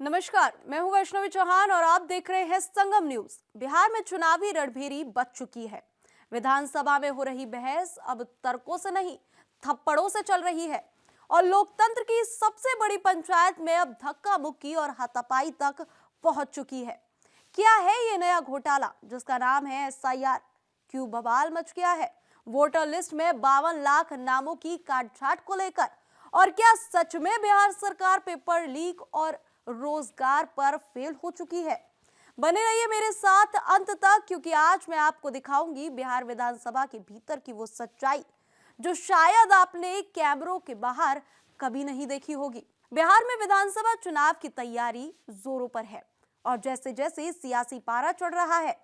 नमस्कार, मैं हूं वैष्णवी चौहान और आप देख रहे हैं संगम न्यूज। बिहार में चुनावी रणभेरी बच चुकी है। विधानसभा में हो रही बहस अब तर्कों से नहीं, थप्पड़ों से चल रही है और लोकतंत्र की सबसे बड़ी पंचायत में अब धक्का मुक्की और हाथापाई तक पहुंच चुकी है। क्या है ये नया घोटाला जिसका नाम है एसआईआर? क्यों बवाल मच गया है वोटर लिस्ट में 52 लाख नामों की काटछाट को लेकर? और क्या सच में बिहार सरकार पेपर लीक और रोजगार पर फेल हो चुकी है? बने रहिए मेरे साथ अंत तक, क्योंकि आज मैं आपको दिखाऊंगी बिहार विधानसभा के भीतर की वो सच्चाई जो शायद आपने कैमरों के बाहर कभी नहीं देखी होगी। बिहार में विधानसभा चुनाव की तैयारी जोरों पर है और जैसे जैसे सियासी पारा चढ़ रहा है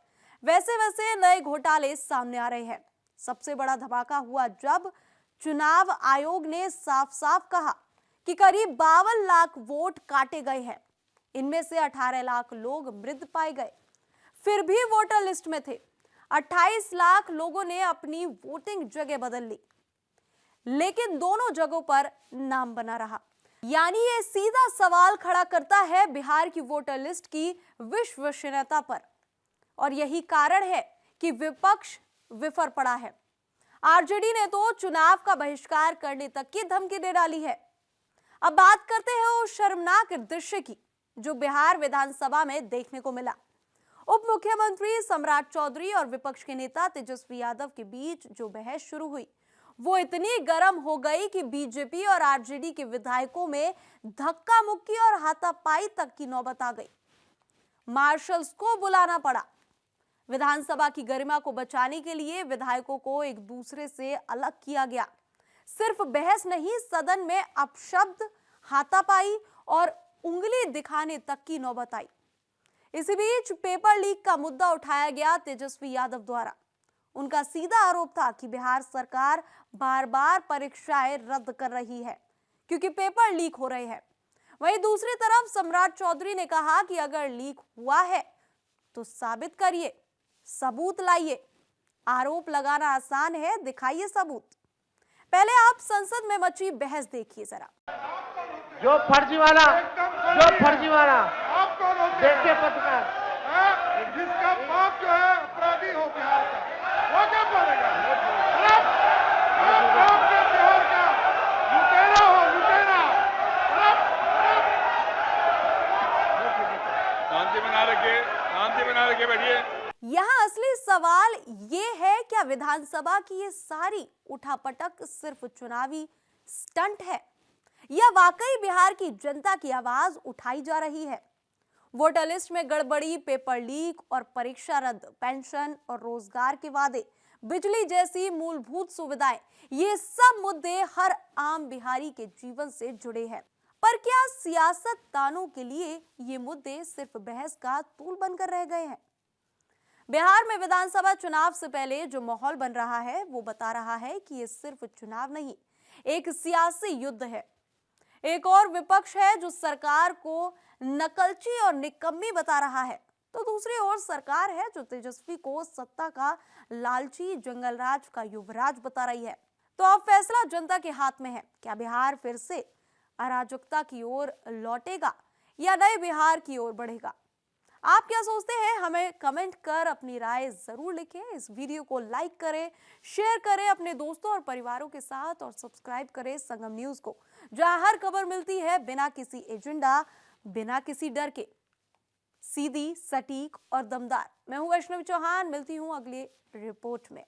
वैसे वैसे नए घोटाले सामने आ रहे हैं। सबसे बड़ा धमाका हुआ जब चुनाव आयोग ने साफ साफ कहा कि करीब 52 लाख वोट काटे गए हैं। इनमें से 18 लाख लोग मृत पाए गए, फिर भी वोटर लिस्ट में थे। 28 लाख लोगों ने अपनी वोटिंग जगह बदल ली, लेकिन दोनों जगहों पर नाम बना रहा। यानी ये सीधा सवाल खड़ा करता है बिहार की वोटर लिस्ट की विश्वसनीयता पर। और यही कारण है कि विपक्ष विफर पड़ा है। आरजेडी ने तो चुनाव का बहिष्कार करने तक की धमकी दे डाली है। अब बात करते हैं उस शर्मनाक दृश्य की जो बिहार विधानसभा में देखने को मिला। उप मुख्यमंत्री सम्राट चौधरी और विपक्ष के नेता तेजस्वी यादव के बीच जो बहस शुरू हुई वो इतनी गर्म हो गई कि बीजेपी और आरजेडी के विधायकों में धक्का मुक्की और हाथापाई तक की नौबत आ गई। मार्शल्स को बुलाना पड़ा। विधानसभा की गरिमा को बचाने के लिए विधायकों को एक दूसरे से अलग किया गया। सिर्फ बहस नहीं, सदन में अपशब्द, हाथापाई और उंगली दिखाने तक की नौबत आई। इसी बीच पेपर लीक का मुद्दा उठाया गया तेजस्वी यादव द्वारा। उनका सीधा आरोप था कि बिहार सरकार बार बार परीक्षाएं रद्द कर रही है क्योंकि पेपर लीक हो रहे हैं। वहीं दूसरी तरफ सम्राट चौधरी ने कहा कि अगर लीक हुआ है तो साबित करिए, सबूत लाइए। आरोप लगाना आसान है, दिखाइए सबूत। पहले आप संसद में मची बहस देखिए जरा। जो फर्जी वाला देखिए पत्रकार, जिसका बाप जो है अपराधी हो बिहार का, वो क्या बोलेगा? बाप के बिहार का लुटेरा हो, लुटेरा। शांति बना रखिए, बैठिए। यहाँ असली सवाल ये है, क्या विधानसभा की ये सारी उठापटक सिर्फ चुनावी स्टंट है या वाकई बिहार की जनता की आवाज उठाई जा रही है? वोटर लिस्ट में गड़बड़ी, पेपर लीक और परीक्षा रद्द, पेंशन और रोजगार के वादे, बिजली जैसी मूलभूत सुविधाएं, ये सब मुद्दे हर आम बिहारी के जीवन से जुड़े हैं। पर क्या सियासतदानों के लिए ये मुद्दे सिर्फ बहस का तूल बनकर रह गए हैं? बिहार में विधानसभा चुनाव से पहले जो माहौल बन रहा है वो बता रहा है कि ये सिर्फ चुनाव नहीं, एक सियासी युद्ध है। एक और विपक्ष है जो सरकार को नकलची और निकम्मी बता रहा है, तो दूसरी ओर सरकार है जो तेजस्वी को सत्ता का लालची जंगलराज का युवराज बता रही है। तो अब फैसला जनता के हाथ में है। क्या बिहार फिर से अराजकता की ओर लौटेगा या नए बिहार की ओर बढ़ेगा? आप क्या सोचते हैं? हमें कमेंट कर अपनी राय जरूर लिखें। इस वीडियो को लाइक करें, शेयर करें अपने दोस्तों और परिवारों के साथ और सब्सक्राइब करें संगम न्यूज को, जहां हर खबर मिलती है बिना किसी एजेंडा, बिना किसी डर के, सीधी, सटीक और दमदार। मैं हूं वैष्णवी चौहान, मिलती हूं अगली रिपोर्ट में।